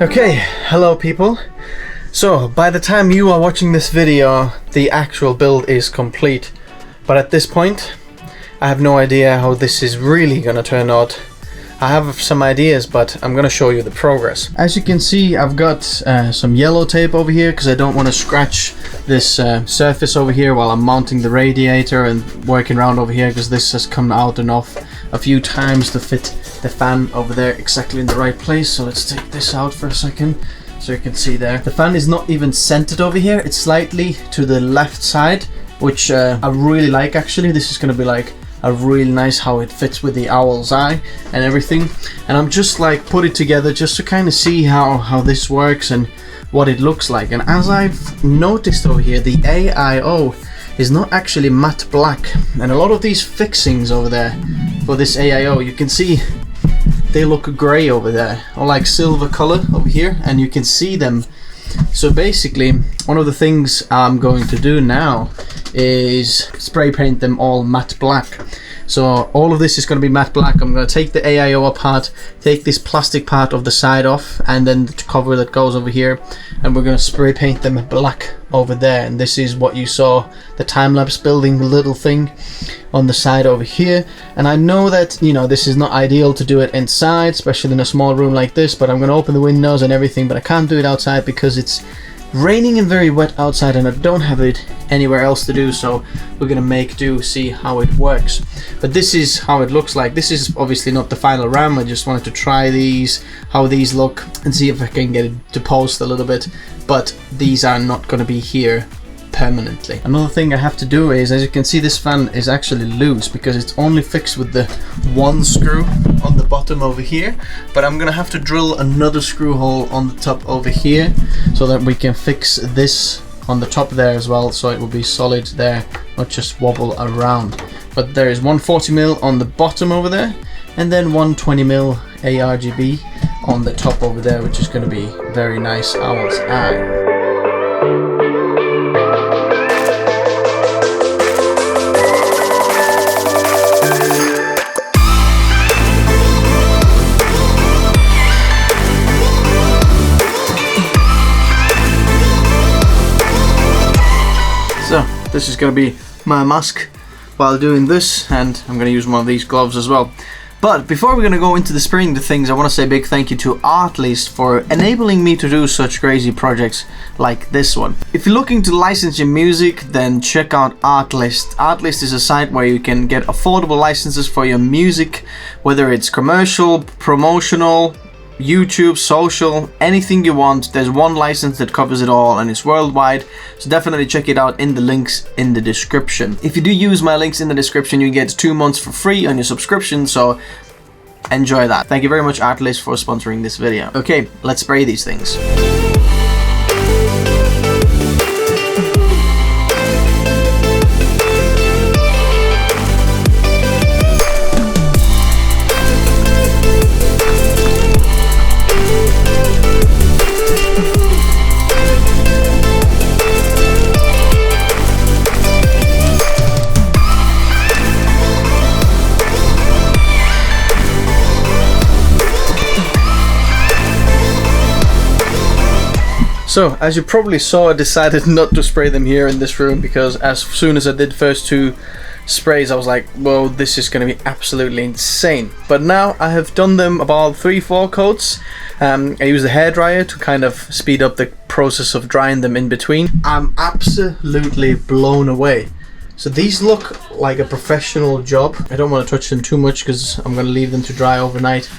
Okay, hello people. So by the time you are watching this video, the actual build is complete. But at this point, I have no idea how this is really gonna turn out. I have some ideas, but I'm gonna show you the progress. As you can see, I've got some yellow tape over here because I don't want to scratch this surface over here while I'm mounting the radiator and working around over here, because this has come out and off a few times to fit the fan over there exactly in the right place. So let's take this out for a second so you can see there. The fan is not even centered over here, it's slightly to the left side, which I really like actually. This is gonna be like a really nice how it fits with the owl's eye and everything. And I'm just like put it together just to kind of see how this works and what it looks like. And as I've noticed over here, the AIO is not actually matte black, and a lot of these fixings over there for this AIO, you can see they look grey over there, or like silver color over here, and you can see them. So basically one of the things I'm going to do now is spray paint them all matte black. So all of this is going to be matte black. I'm going to take the AIO apart, take this plastic part of the side off, and then the cover that goes over here, and we're going to spray paint them black over there. And this is what you saw, the time-lapse building, the little thing on the side over here. And I know that, you know, this is not ideal to do it inside, especially in a small room like this, but I'm going to open the windows and everything, but I can't do it outside because it's raining and very wet outside and I don't have it anywhere else to do, so we're gonna make do, see how it works. But this is how it looks like. This is obviously not the final RAM. I just wanted to try these, how these look, and see if I can get it to post a little bit, but these are not gonna be here permanently. Another thing I have to do is, as you can see, this fan is actually loose because it's only fixed with the one screw on the bottom over here, but I'm gonna have to drill another screw hole on the top over here so that we can fix this on the top there as well, so it will be solid there, not just wobble around. But there is 140mm on the bottom over there, and then 120mm ARGB on the top over there, which is going to be very nice owl's eye. So this is going to be my mask while doing this, and I'm going to use one of these gloves as well. But before we're going to go into the spraying the things, I want to say a big thank you to Artlist for enabling me to do such crazy projects like this one. If you're looking to license your music, then check out Artlist. Artlist is a site where you can get affordable licenses for your music, whether it's commercial, promotional, YouTube, social, anything you want. There's one license that covers it all, and it's worldwide, so definitely check it out in the links in the description. If you do use my links in the description, you get 2 months for free on your subscription, so enjoy that. Thank you very much, Artlist, for sponsoring this video. Okay, let's spray these things. So, as you probably saw, I decided not to spray them here in this room, because as soon as I did the first 2 sprays, I was like, whoa, this is going to be absolutely insane. But now I have done them about 3-4 coats. I use the hairdryer to kind of speed up the process of drying them in between. I'm absolutely blown away. So these look like a professional job. I don't want to touch them too much because I'm going to leave them to dry overnight.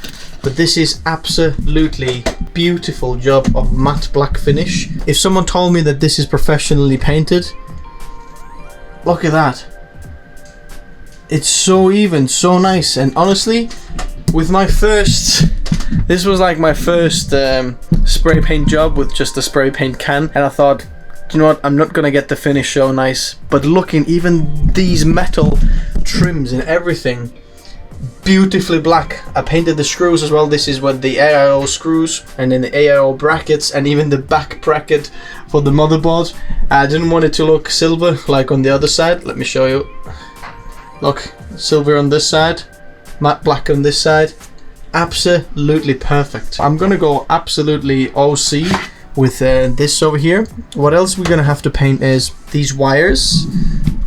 But this is absolutely beautiful job of matte black finish. If someone told me that this is professionally painted, look at that. It's so even, so nice. And honestly, with my first, this was like my first spray paint job with just a spray paint can, and I thought, you know what, I'm not gonna get the finish so nice, but looking, even these metal trims and everything, beautifully black. I painted the screws as well. This is what the AIO screws, and then the AIO brackets, and even the back bracket for the motherboard. I didn't want it to look silver like on the other side. Let me show you. Look, silver on this side, matte black on this side. Absolutely perfect. I'm gonna go absolutely OC with this over here. What else we're gonna have to paint is these wires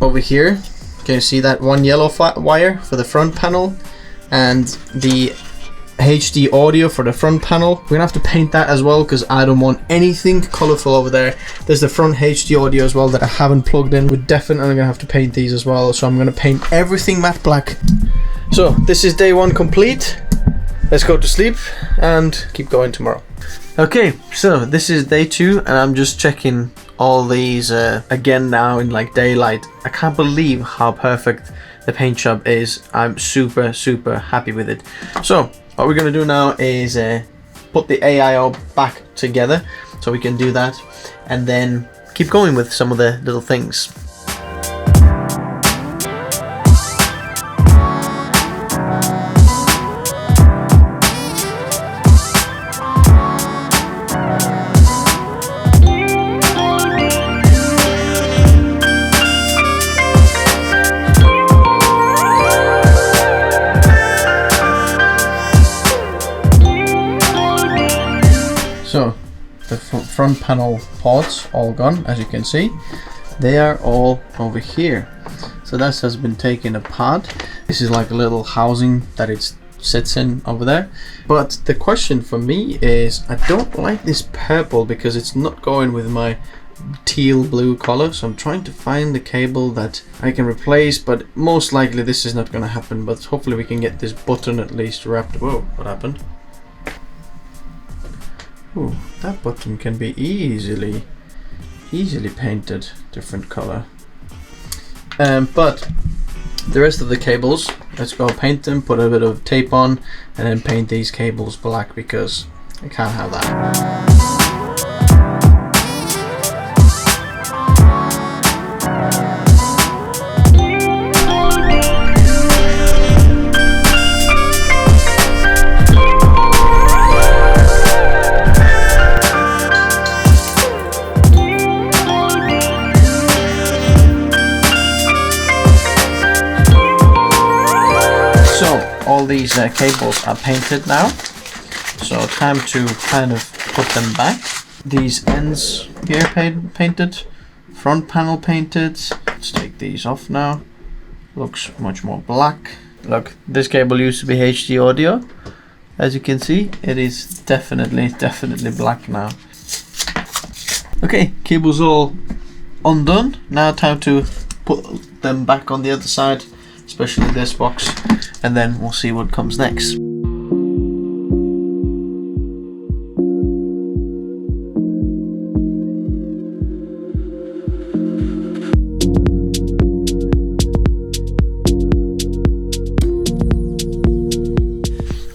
over here. Can you see that one yellow wire for the front panel and the HD audio for the front panel? We're gonna have to paint that as well because I don't want anything colorful over there. There's the front HD audio as well that I haven't plugged in. We're definitely gonna have to paint these as well, so I'm gonna paint everything matte black. So this is day one complete. Let's go to sleep and keep going tomorrow. Okay, so this is day two and I'm just checking all these again now in like daylight. I can't believe how perfect the paint job is. I'm super happy with it. So what we're gonna do now is put the AIO back together so we can do that and then keep going with some of the little things. So the front panel ports all gone, as you can see. They are all over here. So that has been taken apart. This is like a little housing that it sits in over there. But the question for me is, I don't like this purple because it's not going with my teal blue color. So I'm trying to find the cable that I can replace, but most likely this is not going to happen. But hopefully we can get this button at least wrapped. Whoa, what happened? Ooh, that button can be easily painted different color. But the rest of the cables, let's go paint them, put a bit of tape on, and then paint these cables black because I can't have that. All these cables are painted now, so time to kind of put them back. These ends here painted, front panel painted. Let's take these off now. Looks much more black. Look, this cable used to be HD audio. As you can see, it is definitely black now. Okay, cables all undone. Now time to put them back on the other side, especially this box, and then we'll see what comes next.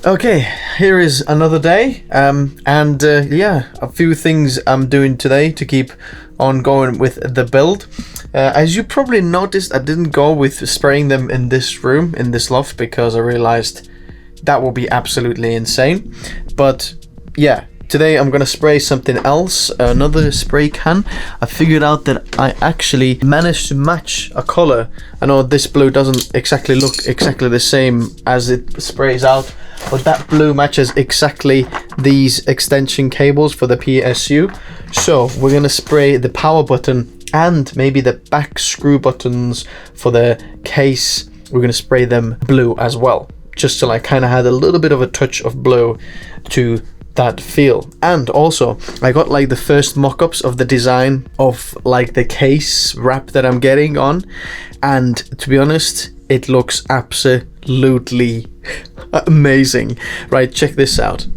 Okay, here is another day, yeah, a few things I'm doing today to keep on going with the build. As you probably noticed, I didn't go with spraying them in this room, in this loft, because I realized that will be absolutely insane. But yeah, today I'm gonna spray something else, another spray can. I figured out that I actually managed to match a color. I know this blue doesn't exactly look exactly the same as it sprays out, but that blue matches exactly these extension cables for the PSU. So we're gonna spray the power button and maybe the back screw buttons for the case. We're gonna spray them blue as well, just to like kind of add a little bit of a touch of blue to that feel. And also I got like the first mock-ups of the design of like the case wrap that I'm getting on, and to be honest, it looks absolutely amazing. Right, check this out.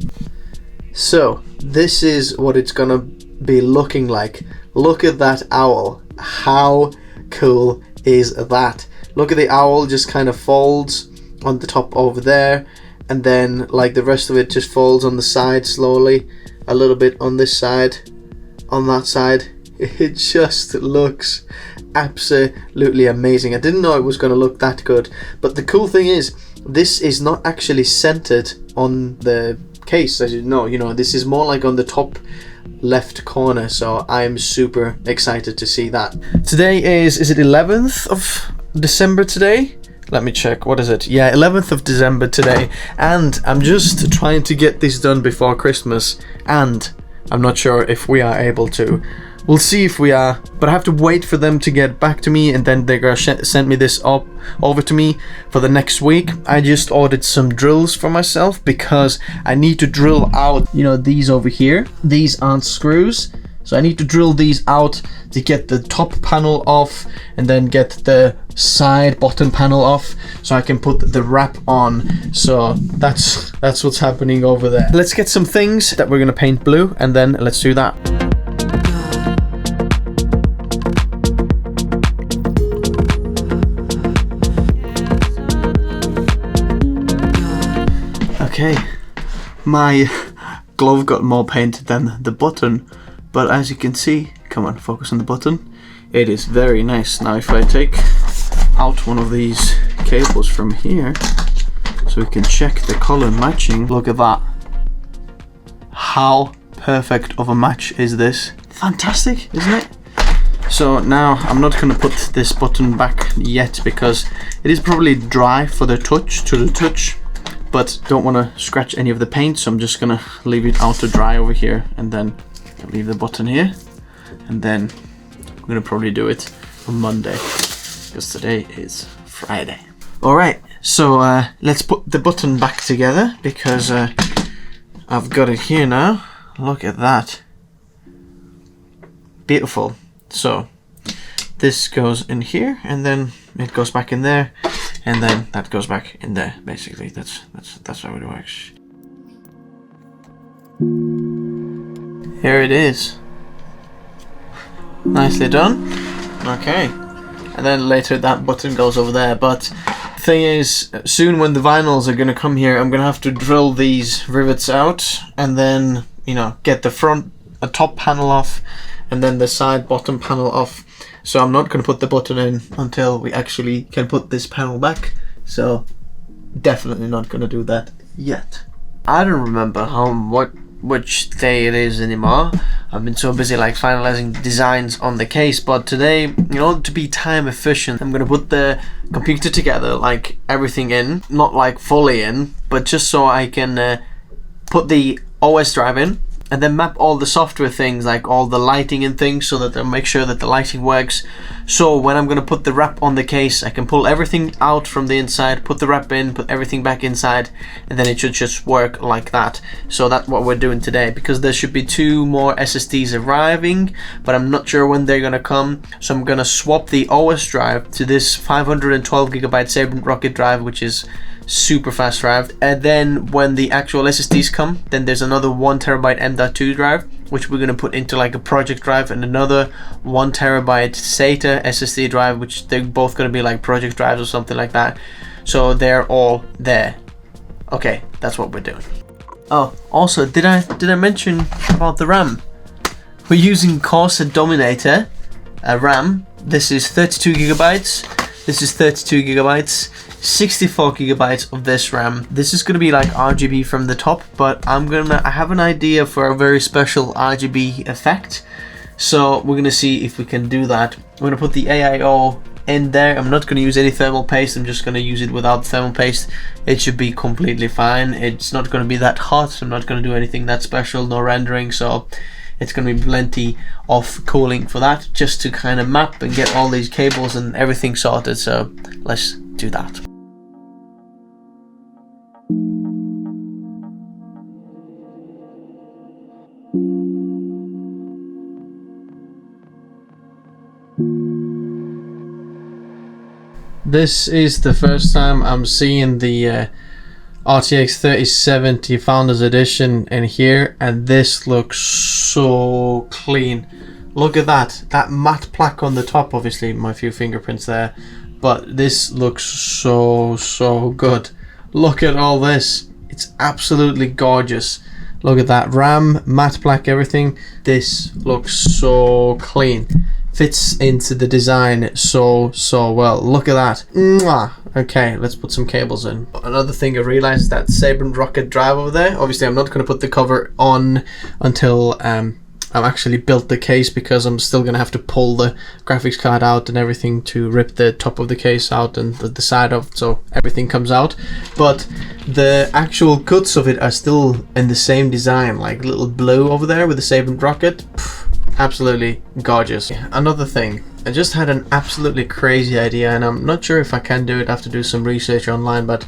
So this is what it's gonna be looking like. Look at that owl. How cool is that? Look at the owl, just kind of folds on the top over there, and then like the rest of it just folds on the side slowly, a little bit on this side, on that side. It just looks absolutely amazing. I didn't know it was going to look that good, but the cool thing is this is not actually centered on the case, as you know, this is more like on the top left corner, so I'm super excited to see that. Today is it 11th of December today? let me check, what is it? Yeah, 11th of December today, and I'm just trying to get this done before Christmas, and I'm not sure if we are able to. We'll see if we are, but I have to wait for them to get back to me, and then they're gonna send me this up over to me for the next week. I just ordered some drills for myself because I need to drill out, you know, these over here. These aren't screws, so I need to drill these out to get the top panel off and then get the side bottom panel off so I can put the wrap on. So that's what's happening over there. Let's get some things that we're gonna paint blue, and then let's do that. Okay, my glove got more paint than the button, but as you can see, come on, focus on the button, it is very nice. Now if I take out one of these cables from here so we can check the color matching, look at that. How perfect of a match is this? Fantastic, isn't it? So now I'm not going to put this button back yet because it is probably dry for the touch, but don't want to scratch any of the paint, so I'm just gonna leave it out to dry over here, and then leave the button here, and then I'm gonna probably do it on Monday because today is Friday. All right, so let's put the button back together because I've got it here now. Look at that, beautiful. So this goes in here, and then it goes back in there, and then that goes back in there. Basically, that's how it works. Here it is. Nicely done. Okay. And then later that button goes over there. But the thing is, soon when the vinyls are gonna come here, I'm gonna have to drill these rivets out, and then, you know, get the front top panel off, and then the side bottom panel off. So I'm not going to put the button in until we actually can put this panel back. So definitely not going to do that yet. I don't remember which day it is anymore. I've been so busy like finalizing designs on the case, but today, in order to be time efficient, I'm going to put the computer together, like everything in, not like fully in, but just so I can put the OS drive in, and then map all the software things, like all the lighting and things, so that I'll make sure that the lighting works. So when I'm gonna put the wrap on the case, I can pull everything out from the inside, put the wrap in, put everything back inside, and then it should just work like that. So that's what we're doing today, because there should be 2 more SSDs arriving, but I'm not sure when they're gonna come. So I'm gonna swap the OS drive to this 512GB Sabre Rocket drive, which is super fast drive, and then when the actual SSDs come, then there's another 1TB M.2 drive, which we're going to put into like a project drive, and another 1TB SATA SSD drive, which they're both going to be like project drives or something like that. So they're all there. Okay, that's what we're doing. Oh, also, did I mention about the RAM? We're using Corsair Dominator RAM. This is 32GB. This is 32GB. 64GB of this RAM. This is going to be like RGB from the top, but I have an idea for a very special RGB effect, so we're going to see if we can do that. We're going to put the AIO in there. I'm not going to use any thermal paste, I'm just going to use it without thermal paste. It should be completely fine. It's not going to be that hot, I'm not going to do anything that special, no rendering, so it's going to be plenty of cooling for that, just to kind of map and get all these cables and everything sorted. So let's do that. This is the first time I'm seeing the RTX 3070 Founders Edition in here, and this looks so clean. Look at that matte plaque on the top, obviously my few fingerprints there, but this looks so good. Look at all this, it's absolutely gorgeous. Look at that RAM, matte plaque, everything. This looks so clean. Fits into the design so well. Look at that. Mwah. Okay, let's put some cables in. Another thing I realized is that Sabre Rocket drive over there. Obviously I'm not going to put the cover on until I've actually built the case, because I'm still gonna have to pull the graphics card out and everything to rip the top of the case out and the side of, so everything comes out. But the actual guts of it are still in the same design, like little blue over there with the Saban rocket. Absolutely gorgeous. Another thing, I just had an absolutely crazy idea, and I'm not sure if I can do it. I have to do some research online, but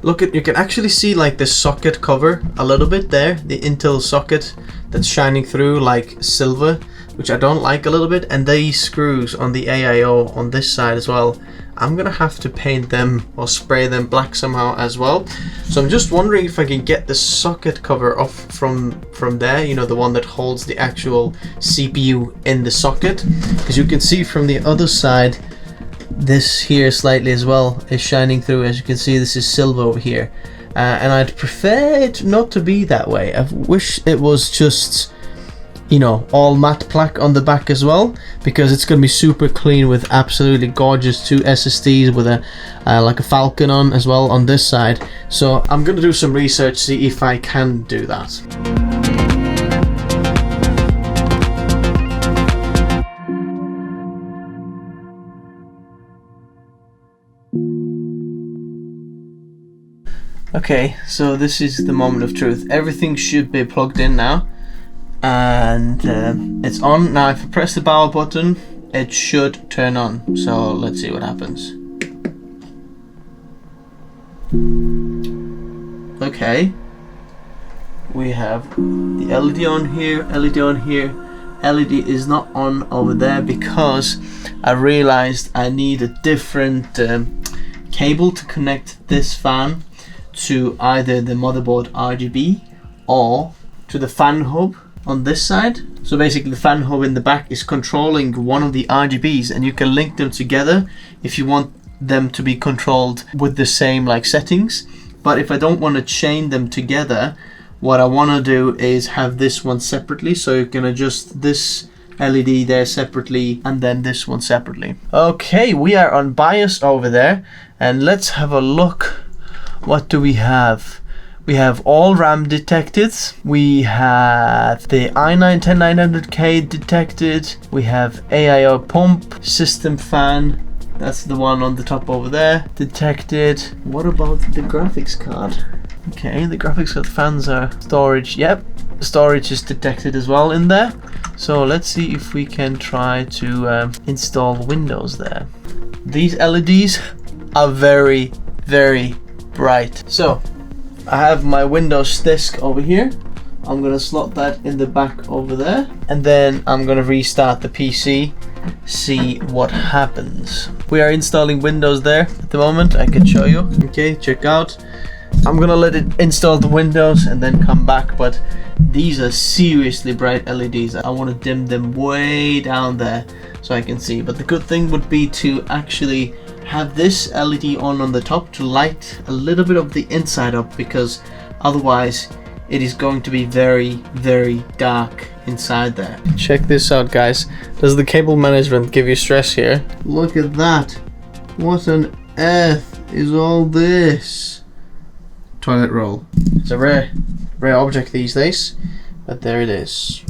look at, you can actually see like the socket cover a little bit there, the Intel socket that's shining through like silver, which I don't like a little bit, and these screws on the AIO on this side as well. I'm gonna have to paint them or spray them black somehow as well. So I'm just wondering if I can get the socket cover off from there, you know, the one that holds the actual CPU in the socket, because you can see from the other side, this here slightly as well is shining through. As you can see, this is silver over here, and I'd prefer it not to be that way. I wish it was just, you know, all matte black on the back as well, because it's going to be super clean with absolutely gorgeous 2 SSDs with a like a Falcon on as well on this side. So I'm going to do some research, see if I can do that. Okay, so this is the moment of truth. Everything should be plugged in now, and it's on. Now if I press the power button, it should turn on. So let's see what happens. Okay, we have the LED on here, LED on here. LED is not on over there because I realized I need a different cable to connect this fan to either the motherboard RGB or to the fan hub on this side. So basically the fan hub in the back is controlling one of the RGBs, and you can link them together if you want them to be controlled with the same like settings. But if I don't want to chain them together, what I want to do is have this one separately, so you can adjust this LED there separately and then this one separately. Okay, we are on BIOS over there, and let's have a look. What do we have? We have all RAM detected. We have the i9-10900K detected. We have AIO pump, system fan. That's the one on the top over there. Detected. What about the graphics card? Okay, the graphics card fans are storage. Yep, storage is detected as well in there. So let's see if we can try to install Windows there. These LEDs are very, very bright. So I have my Windows disk over here. I'm gonna slot that in the back over there, and then I'm gonna restart the PC, see what happens. We are installing Windows there at the moment. I can show you. Okay, check out. I'm gonna let it install the Windows and then come back, but these are seriously bright LEDs. I want to dim them way down there so I can see. But the good thing would be to actually have this LED on the top to light a little bit of the inside up, because otherwise it is going to be very, very dark inside there. Check this out, guys. Does the cable management give you stress here? Look at that. What on earth is all this? Toilet roll. It's a rare object these days, but there it is.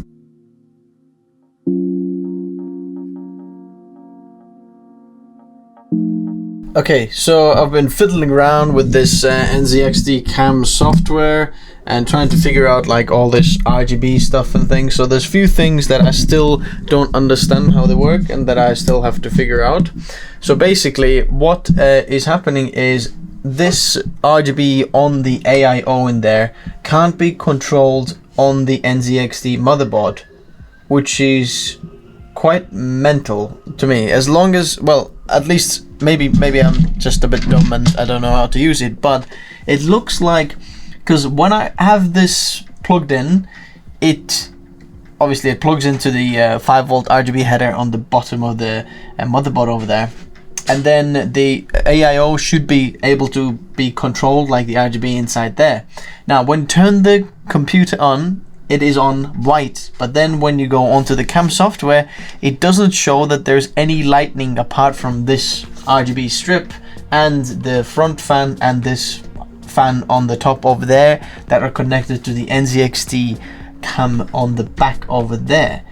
Okay, so I've been fiddling around with this NZXT cam software and trying to figure out like all this RGB stuff and things. So there's few things that I still don't understand how they work and that I still have to figure out. So basically what is happening is this RGB on the AIO in there can't be controlled on the NZXT motherboard, which is quite mental to me. As long as, well, at least maybe I'm just a bit dumb and I don't know how to use it, but it looks like, because when I have this plugged in, it obviously it plugs into the 5V RGB header on the bottom of the motherboard over there, and then the AIO should be able to be controlled like the RGB inside there. Now when turn the computer on, it is on white, but then when you go onto the cam software, it doesn't show that there's any lighting apart from this RGB strip and the front fan and this fan on the top over there that are connected to the NZXT cam on the back over there.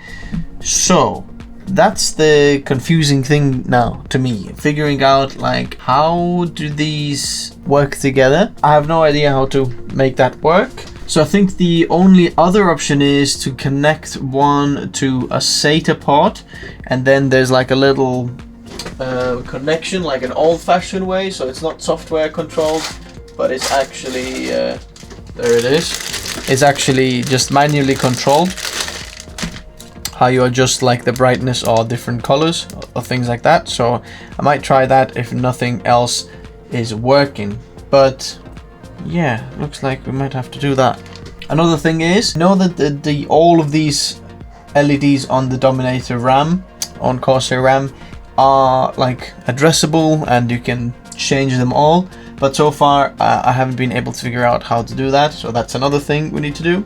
So that's the confusing thing now to me, figuring out like how do these work together. I have no idea how to make that work. So I think the only other option is to connect one to a SATA port, and then there's like a little connection like an old-fashioned way, so it's not software controlled, but it's actually there it is. It's actually just manually controlled, how you adjust like the brightness or different colors or things like that. So I might try that if nothing else is working, but yeah, looks like we might have to do that. Another thing is, know that the all of these LEDs on the Dominator RAM, on Corsair RAM, are like addressable and you can change them all, but so far I haven't been able to figure out how to do that, so that's another thing we need to do.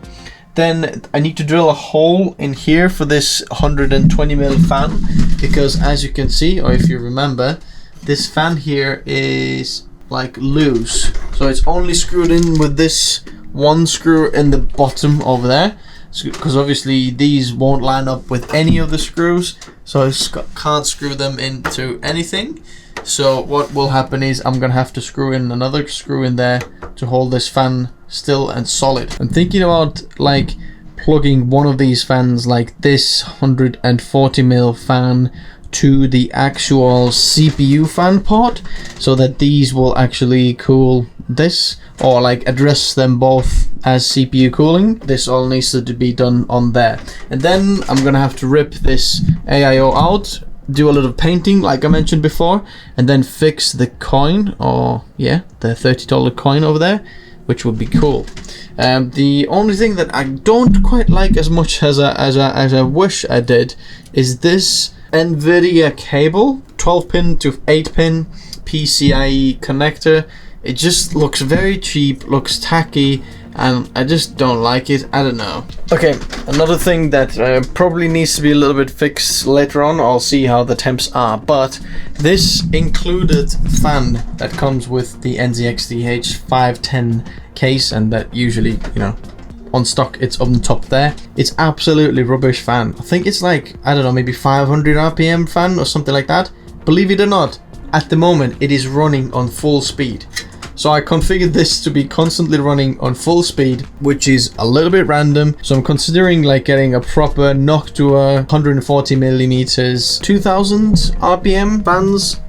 Then I need to drill a hole in here for this 120mm fan, because as you can see, or if you remember, this fan here is like loose, so it's only screwed in with this one screw in the bottom over there, because obviously these won't line up with any of the screws, so I can't screw them into anything. So what will happen is I'm gonna have to screw in another screw in there to hold this fan still and solid. I'm thinking about like plugging one of these fans, like this 140mm fan, to the actual CPU fan port, so that these will actually cool this, or like address them both as CPU cooling. This all needs to be done on there. And then I'm gonna have to rip this AIO out, do a little painting like I mentioned before, and then fix the coin, or yeah, the $30 coin over there, which would be cool. The only thing that I don't quite like as much as I wish I did is this NVIDIA cable, 12-pin to 8-pin PCIe connector. It just looks very cheap, looks tacky, and I just don't like it. I don't know. Okay, another thing that probably needs to be a little bit fixed later on. I'll see how the temps are, but this included fan that comes with the NZXT H510 case, and that usually, you know, on stock it's on the top there. It's absolutely rubbish fan. I think it's like, I don't know, maybe 500 RPM fan or something like that. Believe it or not, at the moment it is running on full speed. So I configured this to be constantly running on full speed, which is a little bit random. So I'm considering like getting a proper Noctua 140mm 2000 RPM fans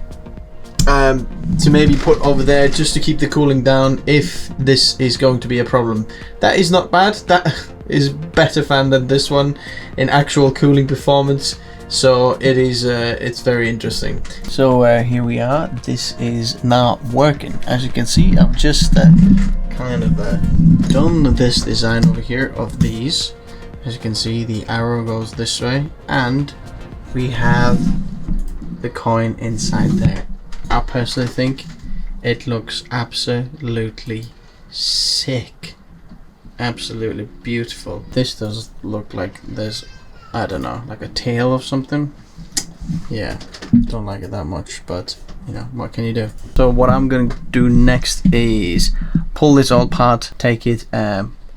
to maybe put over there, just to keep the cooling down if this is going to be a problem. That is not bad. That is better fan than this one in actual cooling performance. So it is, it's very interesting. So here we are. This is now working. As you can see, I've just kind of done this design over here of these. As you can see, the arrow goes this way, and we have the coin inside there. I personally think it looks absolutely sick. Absolutely beautiful. This does look like there's, I don't know, like a tail of something. Yeah, don't like it that much, but you know, what can you do? So what I'm going to do next is pull this all apart, take it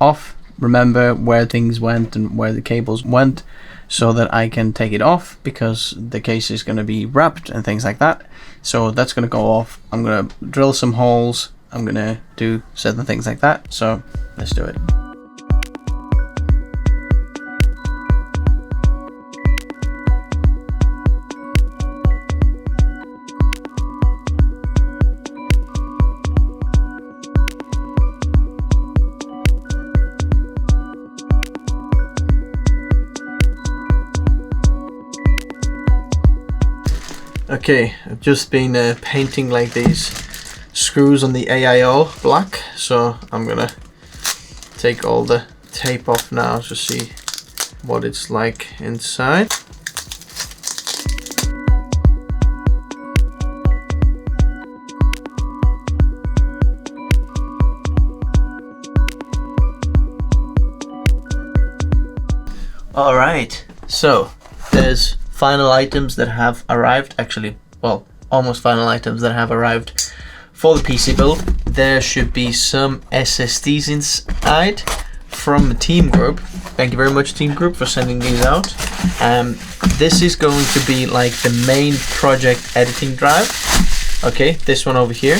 off, remember where things went and where the cables went, so that I can take it off, because the case is going to be wrapped and things like that. So that's going to go off. I'm going to drill some holes. I'm going to do certain things like that. So let's do it. Okay, I've just been painting like these screws on the AIO black, so I'm gonna take all the tape off now to see what it's like inside. Alright, so there's final items that have arrived, actually, well, almost final items that have arrived for the PC build. There should be some SSDs inside, from Team Group. Thank you very much, Team Group, for sending these out. This is going to be like the main project editing drive. Okay, this one over here.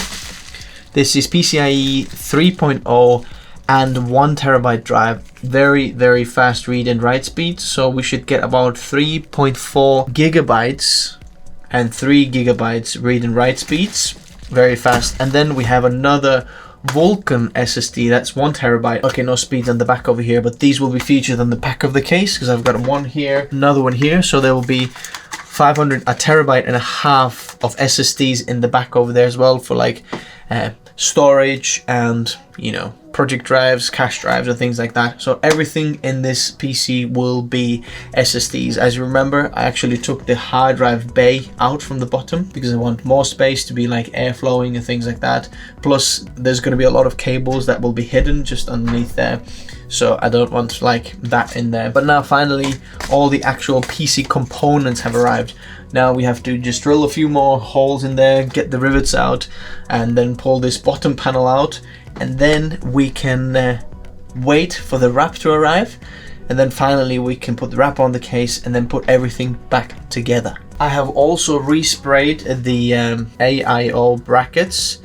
This is PCIe 3.0 and 1 terabyte drive. Very, very fast read and write speed. So we should get about 3.4 gigabytes and 3 gigabytes read and write speeds. Very fast. And then we have another Vulkan SSD, that's 1 terabyte. Okay, no speeds on the back over here, but these will be featured on the back of the case because I've got one here, another one here. So there will be a terabyte and a half of SSDs in the back over there as well for like storage and, you know, project drives, cache drives, and things like that. So everything in this PC will be SSDs. As you remember, I actually took the hard drive bay out from the bottom because I want more space to be like airflowing and things like that. Plus, there's going to be a lot of cables that will be hidden just underneath there. So I don't want like that in there. But now finally, all the actual PC components have arrived. Now we have to just drill a few more holes in there, get the rivets out, and then pull this bottom panel out. And then we can wait for the wrap to arrive, and then finally we can put the wrap on the case and then put everything back together. I have also resprayed the AIO brackets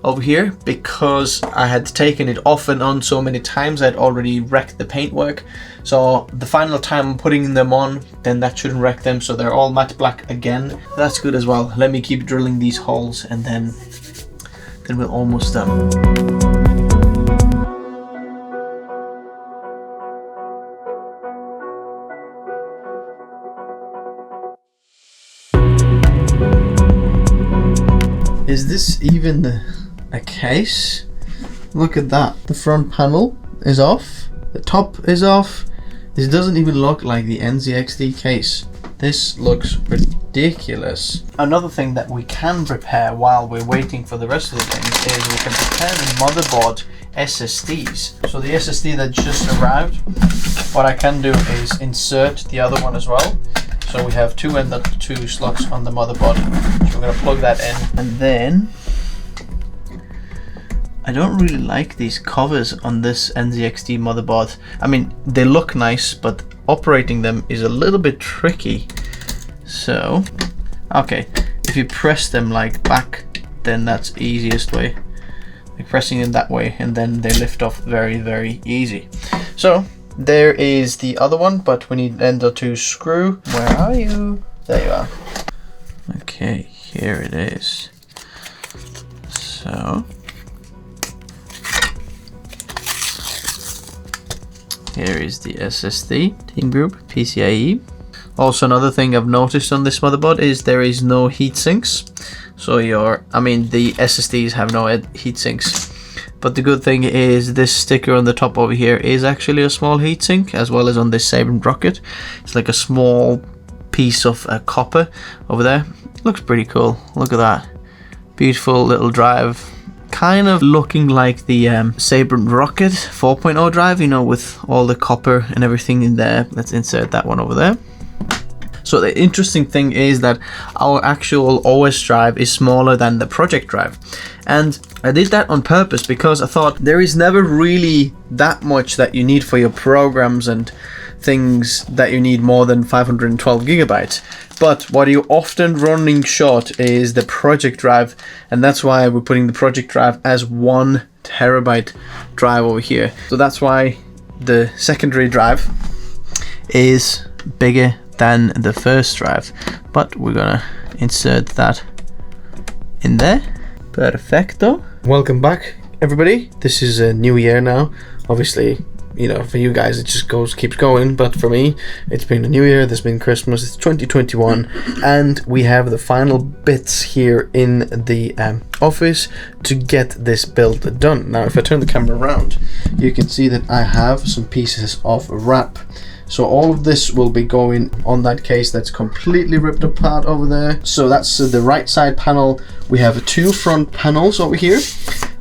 over here because I had taken it off and on so many times. I'd already wrecked the paintwork, so the final time I'm putting them on, then that shouldn't wreck them, so they're all matte black again. That's good as well. Let me keep drilling these holes and then we're almost done. Is this even a case? Look at that. The front panel is off. The top is off. This doesn't even look like the NZXT case. This looks ridiculous. Another thing that we can prepare while we're waiting for the rest of the things is we can prepare the motherboard SSDs. So the SSD that just arrived, what I can do is insert the other one as well. So we have 2 and 2 slots on the motherboard. So we're going to plug that in. And then I don't really like these covers on this NZXT motherboard. I mean, they look nice, but operating them is a little bit tricky. So, okay, if you press them like back, then that's easiest way. Like pressing them that way, and then they lift off very, very easy. So there is the other one, but we need an ender 2 screw. Where are you? There you are. Okay, here it is. So here is the SSD, Team Group, PCIe. Also, another thing I've noticed on this motherboard is there is no heat sinks. So the SSDs have no heat sinks. But the good thing is this sticker on the top over here is actually a small heatsink, as well as on this Sabre rocket. It's like a small piece of copper over there. Looks pretty cool. Look at that. Beautiful little drive. Kind of looking like the Sabre rocket 4.0 drive, you know, with all the copper and everything in there. Let's insert that one over there. So the interesting thing is that our actual OS drive is smaller than the project drive. And I did that on purpose because I thought there is never really that much that you need for your programs and things that you need more than 512 gigabytes. But what you're often running short is the project drive, and that's why we're putting the project drive as 1 terabyte drive over here. So that's why the secondary drive is bigger than the first drive, but we're gonna insert that in there. Perfecto. Welcome back, everybody. This is a new year now. Obviously, you know, for you guys it just keeps going, but for me it's been a new year. There's been Christmas. It's 2021, and we have the final bits here in the office to get this build done. Now if I turn the camera around, you can see that I have some pieces of wrap. So all of this will be going on that case that's completely ripped apart over there. So that's the right side panel. We have 2 front panels over here.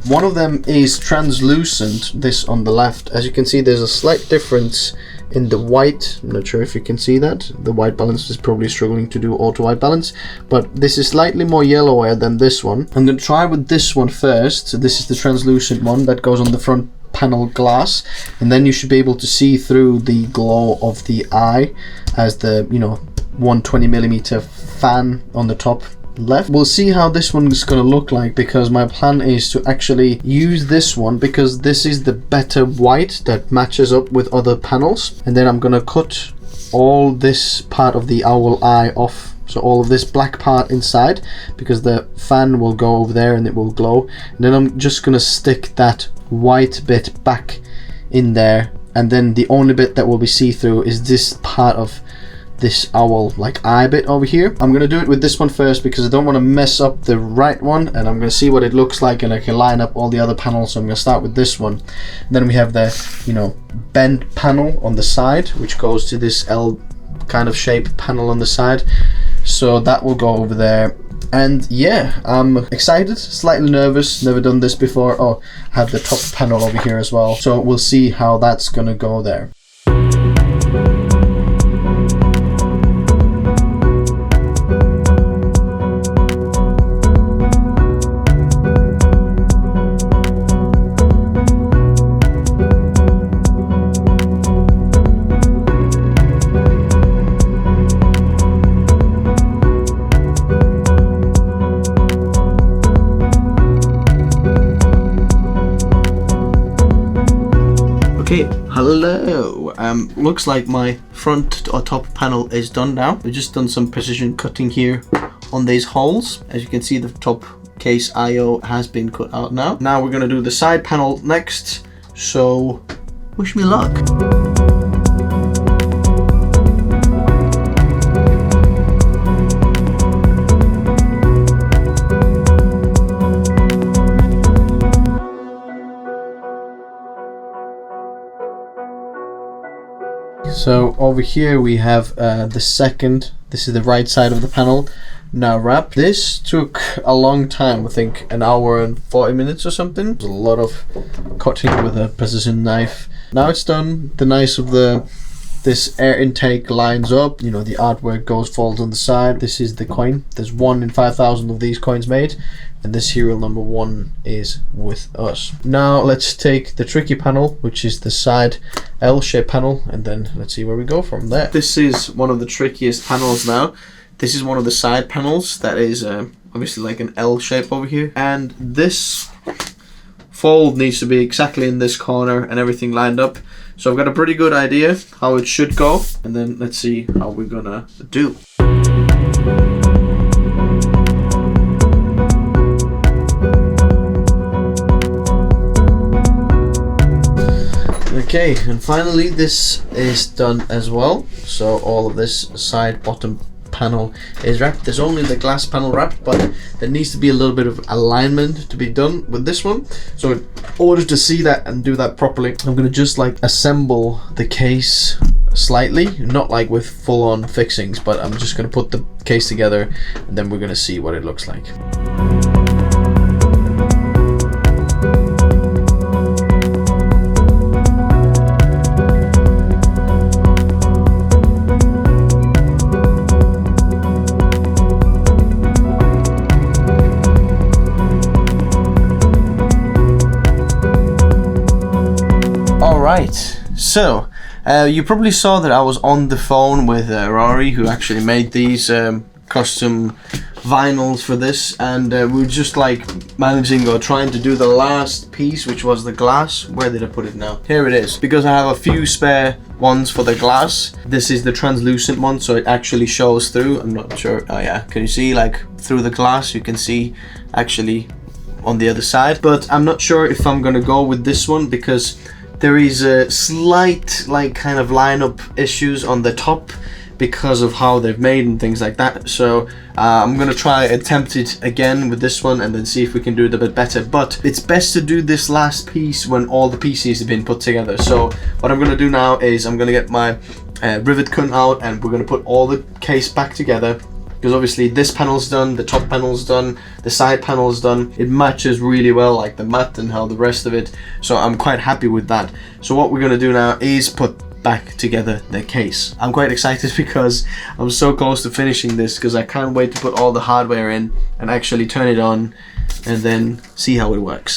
One of them is translucent, this on the left. As you can see, there's a slight difference in the white. I'm not sure if you can see that. The white balance is probably struggling to do auto white balance, but this is slightly more yellower than this one. I'm going to try with this one first. So this is the translucent one that goes on the front panel glass, and then you should be able to see through the glow of the eye as the 120mm fan on the top left. We'll see how this one is going to look like, because my plan is to actually use this one because this is the better white that matches up with other panels, and then I'm going to cut all this part of the owl eye off, so all of this black part inside, because the fan will go over there and it will glow, and then I'm just going to stick that white bit back in there, and then the only bit that will be see-through is this part of this owl like eye bit over here. I'm gonna do it with this one first because I don't want to mess up the right one, and I'm gonna see what it looks like, and I can line up all the other panels. So I'm gonna start with this one. And then we have the bent panel on the side, which goes to this L kind of shape panel on the side, so that will go over there. And yeah, I'm excited, slightly nervous, never done this before. Oh, I have the top panel over here as well, so we'll see how that's gonna go there. Okay, hello. Looks like my front or top panel is done now. We've just done some precision cutting here on these holes. As you can see, the top case IO has been cut out now. Now we're gonna do the side panel next, so wish me luck. So over here we have this is the right side of the panel now wrapped. This took a long time, I think an hour and 40 minutes or something. There's a lot of cutting with a precision knife. Now it's done. The nice of this air intake lines up, the artwork falls on the side. This is the coin. There's 1 in 5,000 of these coins made, and this serial number 1 is with us. Now let's take the tricky panel, which is the side L-shaped panel, and then let's see where we go from there. This is one of the trickiest panels now. This is one of the side panels that is obviously like an L shape over here, and this fold needs to be exactly in this corner and everything lined up. So I've got a pretty good idea how it should go, and then let's see how we're gonna do. Okay, and finally this is done as well. So all of this side bottom panel is wrapped. There's only the glass panel wrapped, but there needs to be a little bit of alignment to be done with this one. So in order to see that and do that properly, I'm gonna just like assemble the case slightly, not like with full-on fixings, but I'm just gonna put the case together, and then we're gonna see what it looks like. Right, so you probably saw that I was on the phone with Rory, who actually made these custom vinyls for this, and we were just like managing or trying to do the last piece, which was the glass. Where did I put it now? Here it is, because I have a few spare ones for the glass. This is the translucent one, so it actually shows through. I'm not sure. Oh yeah, can you see like through the glass? You can see actually on the other side, but I'm not sure if I'm gonna go with this one because there is a slight like kind of lineup issues on the top because of how they've made and things like that. So I'm gonna attempt it again with this one and then see if we can do it a bit better. But it's best to do this last piece when all the pieces have been put together. So what I'm gonna do now is I'm gonna get my rivet gun out, and we're gonna put all the case back together. Because obviously this panel's done, the top panel's done, the side panel's done. It matches really well, like the matte and how the rest of it. So I'm quite happy with that. So what we're gonna do now is put back together the case. I'm quite excited because I'm so close to finishing this, because I can't wait to put all the hardware in and actually turn it on and then see how it works.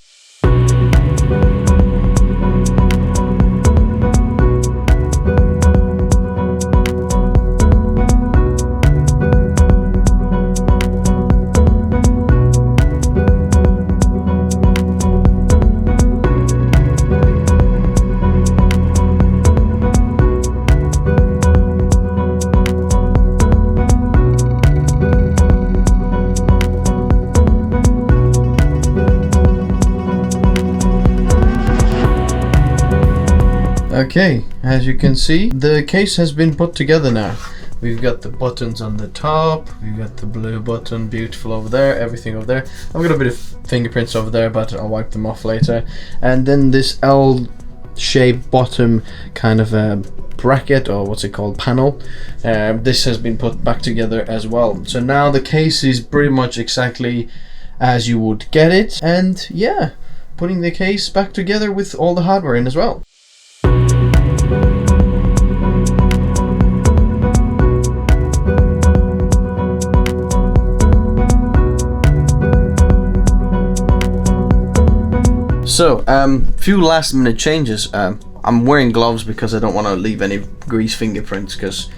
Okay, as you can see, the case has been put together now. We've got the buttons on the top, we've got the blue button, beautiful over there, everything over there. I've got a bit of fingerprints over there, but I'll wipe them off later. And then this L-shaped bottom kind of a bracket, or what's it called, panel. This has been put back together as well. So now the case is pretty much exactly as you would get it. And yeah, putting the case back together with all the hardware in as well. So, few last minute changes. I'm wearing gloves because I don't want to leave any grease fingerprints because,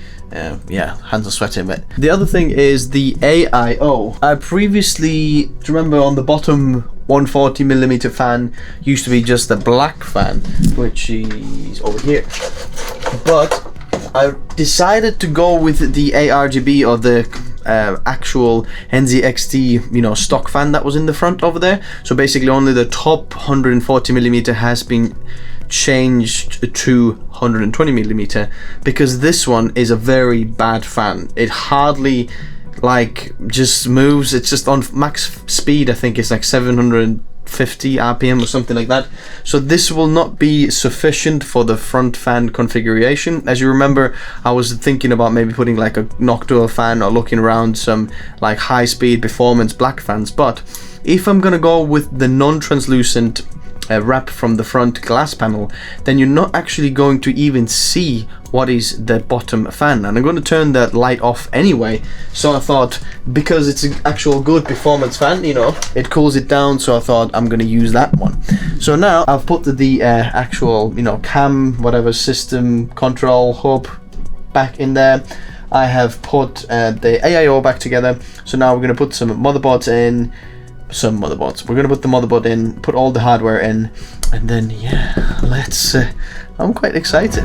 yeah, hands are sweating a bit. The other thing is the AIO. I previously, do you remember on the bottom 140mm fan used to be just a black fan, which is over here. But I decided to go with the ARGB, or the actual NZXT, you know, stock fan that was in the front over there. So basically only the top 140mm has been changed to 120mm, because this one is a very bad fan. It hardly like just moves. It's just on max speed. I think it's like 750 RPM or something like that. So this will not be sufficient for the front fan configuration. As you remember, I was thinking about maybe putting like a Noctua fan or looking around some like high speed performance black fans. But if I'm gonna go with the non-translucent wrap from the front glass panel, then you're not actually going to even see what is the bottom fan, and I'm going to turn that light off anyway. So I thought, because it's an actual good performance fan, you know, it cools it down, so I thought I'm going to use that one. So now I've put the actual, you know, cam, whatever system control hub back in there. I have put the AIO back together. So now we're going to put some motherboards in. We're gonna put the motherboard in, put all the hardware in, and then yeah, let's I'm quite excited.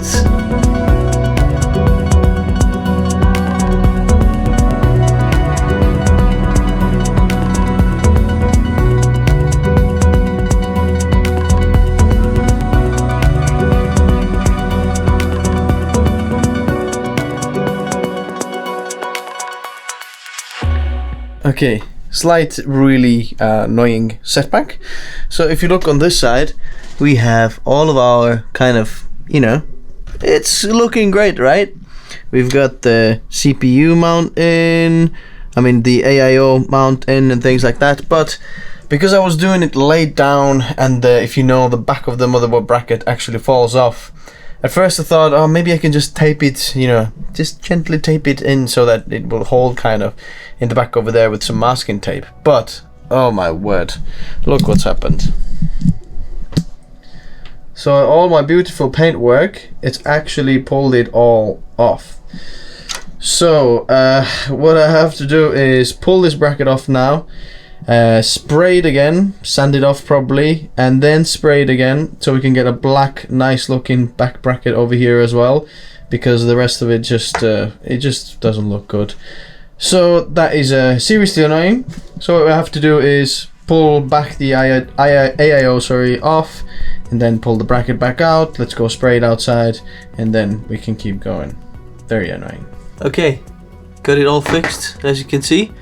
Okay, slight really annoying setback. So if you look on this side, we have all of our kind of, you know, it's looking great, right? We've got the CPU mount in, I mean the AIO mount in and things like that, but because I was doing it laid down, and if you know, the back of the motherboard bracket actually falls off. At first I thought, oh, maybe I can just tape it, you know, just gently tape it in so that it will hold kind of in the back over there with some masking tape. But, oh my word, look what's happened. So all my beautiful paint work, it's actually pulled it all off. So, what I have to do is pull this bracket off now, spray it again, sand it off probably, and then spray it again so we can get a black nice looking back bracket over here as well, because the rest of it just doesn't look good. So that is seriously annoying. So what we have to do is pull back the AIO off, and then pull the bracket back out. Let's go spray it outside, and then we can keep going. Very annoying. Okay, got it all fixed, as you can see.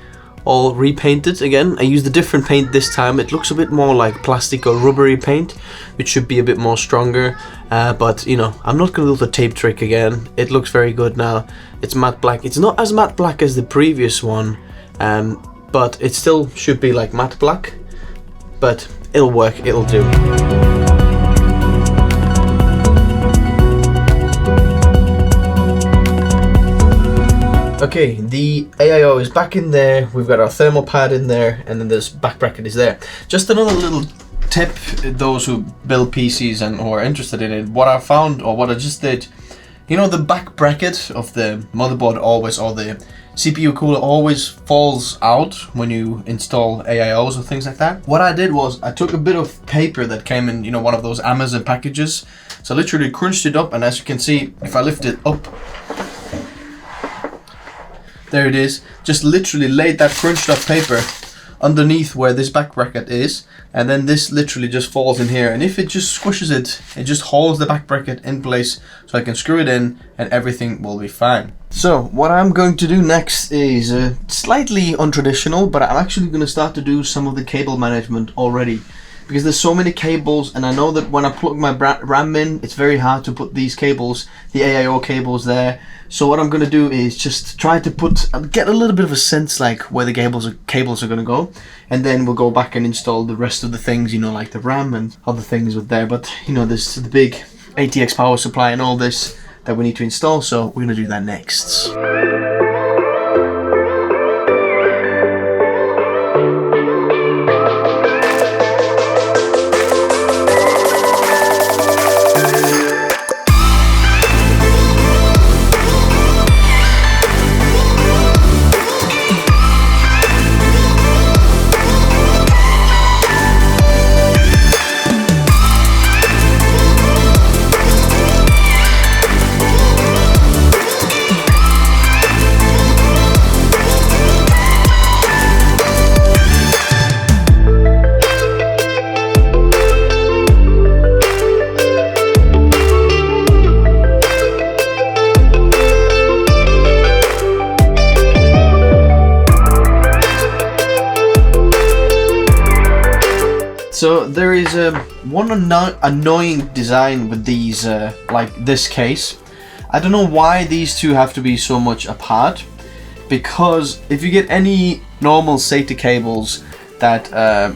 All repainted again. I used a different paint this time. It looks a bit more like plastic or rubbery paint, which should be a bit more stronger, but you know, I'm not gonna do the tape trick again. It looks very good now. It's matte black. It's not as matte black as the previous one, but it still should be like matte black, but it'll work, it'll do. Okay, the AIO is back in there. We've got our thermal pad in there, and then this back bracket is there. Just another little tip, those who build PCs and who are interested in it, what I found, or what I just did, you know, the back bracket of the motherboard always, or the CPU cooler always falls out when you install AIOs or things like that. What I did was I took a bit of paper that came in, you know, one of those Amazon packages. So I literally crunched it up, and as you can see, if I lift it up, there it is. Just literally laid that crunched up paper underneath where this back bracket is, and then this literally just falls in here, and if it just squishes it, it just holds the back bracket in place so I can screw it in and everything will be fine. So what I'm going to do next is slightly untraditional, but I'm actually going to start to do some of the cable management already, because there's so many cables, and I know that when I plug my RAM in, it's very hard to put these cables, the AIO cables there. So what I'm going to do is just try to get a little bit of a sense like where the cables are going to go, and then we'll go back and install the rest of the things, you know, like the RAM and other things with there. But you know, there's the big ATX power supply and all this that we need to install, so we're going to do that next. So there is one annoying design with these, like this case. I don't know why these two have to be so much apart, because if you get any normal SATA cables that,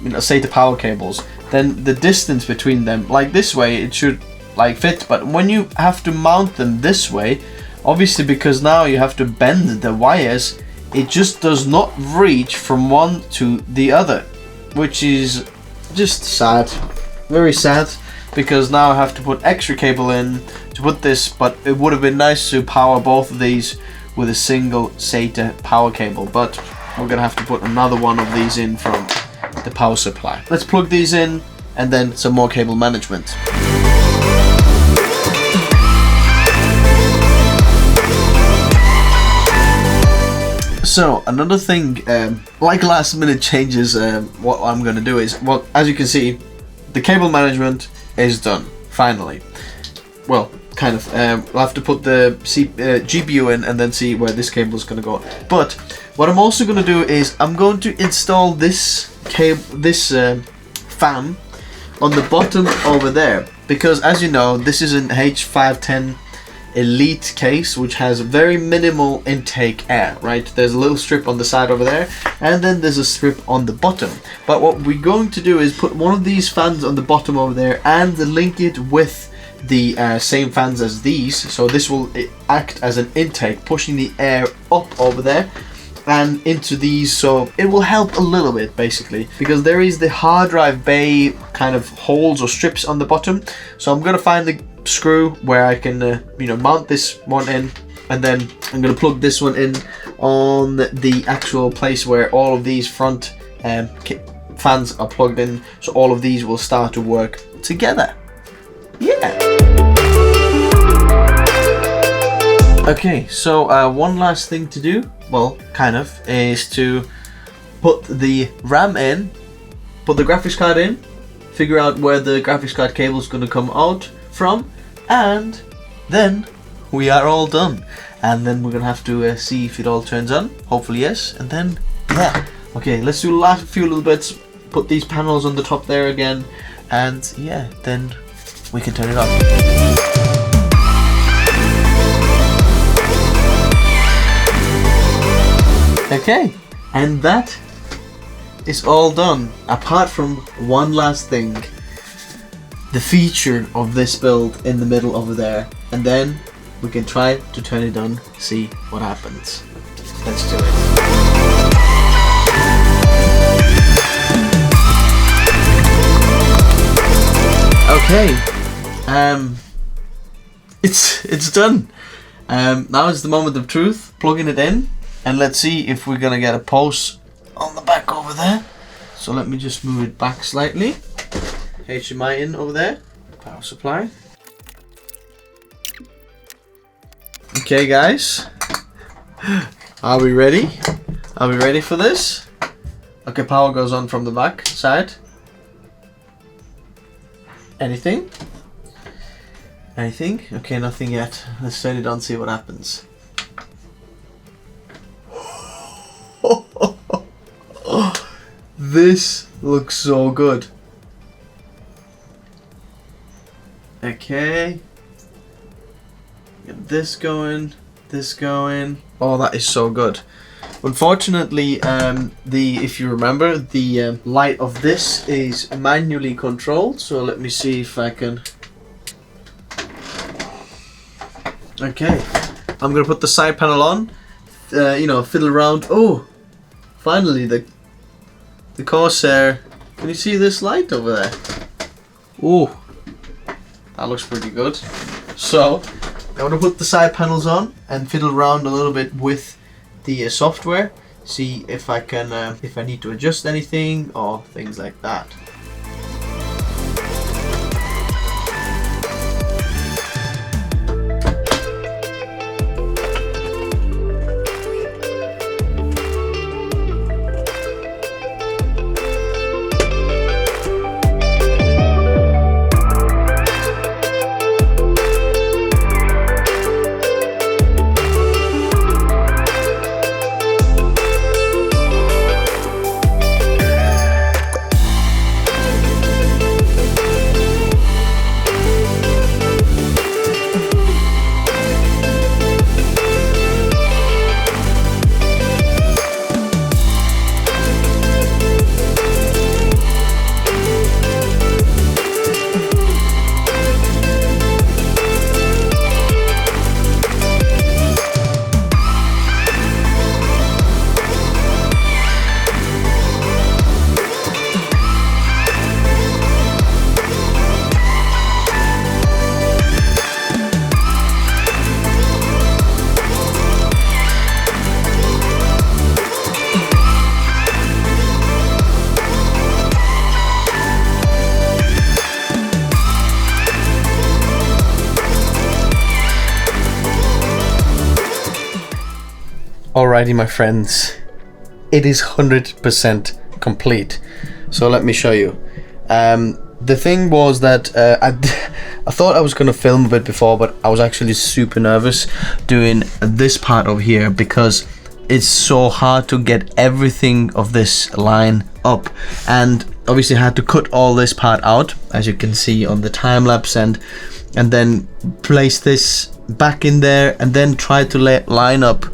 you know, SATA power cables, then the distance between them, like this way, it should like fit. But when you have to mount them this way, obviously because now you have to bend the wires, it just does not reach from one to the other, which is just sad, very sad, because now I have to put extra cable in to put this, but it would have been nice to power both of these with a single SATA power cable, but we're gonna have to put another one of these in from the power supply. Let's plug these in and then some more cable management. So another thing, like last minute changes, what I'm going to do is, well, as you can see, the cable management is done, finally. Well, kind of. We'll have to put the GPU in and then see where this cable is going to go. But what I'm also going to do is I'm going to install this fan on the bottom over there, because as you know, this is an H510 Elite case, which has very minimal intake air, right? There's a little strip on the side over there, and then there's a strip on the bottom. But what we're going to do is put one of these fans on the bottom over there and link it with the same fans as these, so this will act as an intake, pushing the air up over there and into these, so it will help a little bit basically, because there is the hard drive bay kind of holes or strips on the bottom. So I'm gonna find the screw where I can you know, mount this one in, and then I'm gonna plug this one in on the actual place where all of these front fans are plugged in, so all of these will start to work together. Yeah. Okay, so one last thing to do, well, kind of, is to put the RAM in, put the graphics card in, figure out where the graphics card cable is going to come out from, and then we are all done. And then we're going to have to see if it all turns on, hopefully yes, and then, yeah. Okay, let's do the last few little bits, put these panels on the top there again, and yeah, then we can turn it on. Okay, and that is all done, apart from one last thing, the feature of this build in the middle over there, and then we can try to turn it on, see what happens. Let's do it. Okay, it's done. Now is the moment of truth, plugging it in. And let's see if we're gonna get a pulse on the back over there. So let me just move it back slightly. HDMI in over there. Power supply. Okay guys. Are we ready? Are we ready for this? Okay, power goes on from the back side. Anything? Anything? Okay, nothing yet. Let's turn it on, see what happens. This looks so good. Okay. Get this going, this going. Oh, that is so good. Unfortunately, if you remember, the light of this is manually controlled. So let me see if I can. Okay, I'm gonna put the side panel on. You know, fiddle around. Oh, finally the Corsair. Can you see this light over there? Oh, that looks pretty good. So I'm gonna put the side panels on and fiddle around a little bit with the software, see if I can if I need to adjust anything or things like that. Alrighty, my friends, it is 100% complete. So let me show you. The thing was that I thought I was going to film a bit before, but I was actually super nervous doing this part over here because it's so hard to get everything of this line up, and obviously I had to cut all this part out, as you can see on the time lapse, and then place this back in there, and then try to line up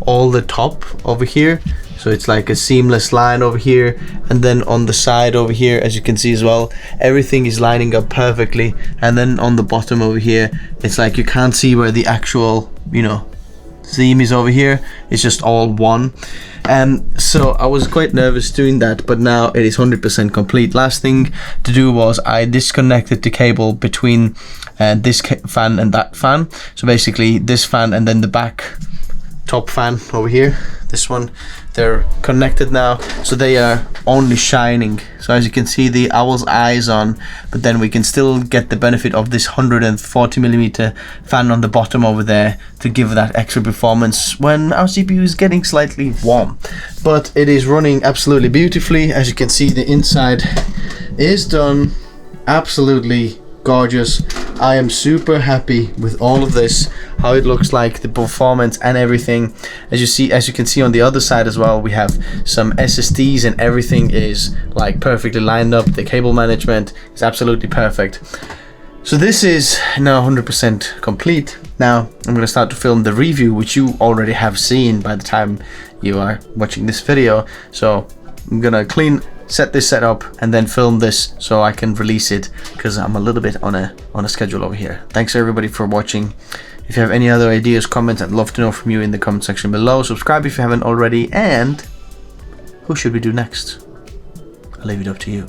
all the top over here, so it's like a seamless line over here, and then on the side over here, as you can see as well, everything is lining up perfectly, and then on the bottom over here, it's like you can't see where the actual, you know, seam is over here. It's just all one. So I was quite nervous doing that, but now it is 100% complete. Last thing to do was I disconnected the cable between this fan and that fan. So basically this fan and then the back top fan over here, this one, they're connected now, so they are only shining. So as you can see, the owl's eyes on, but then we can still get the benefit of this 140mm fan on the bottom over there to give that extra performance when our CPU is getting slightly warm. But it is running absolutely beautifully. As you can see, the inside is done absolutely gorgeous. I am super happy with all of this, how it looks like, the performance and everything. As you can see on the other side as well, we have some SSDs and everything is like perfectly lined up. The cable management is absolutely perfect. So this is now 100% complete. Now I'm going to start to film the review, which you already have seen by the time you are watching this video. So I'm gonna set this up and then film this so I can release it, because I'm a little bit on a schedule over here. Thanks everybody for watching. If you have any other ideas, comments, I'd love to know from you in the comment section below. Subscribe if you haven't already, and who should we do next? I'll leave it up to you.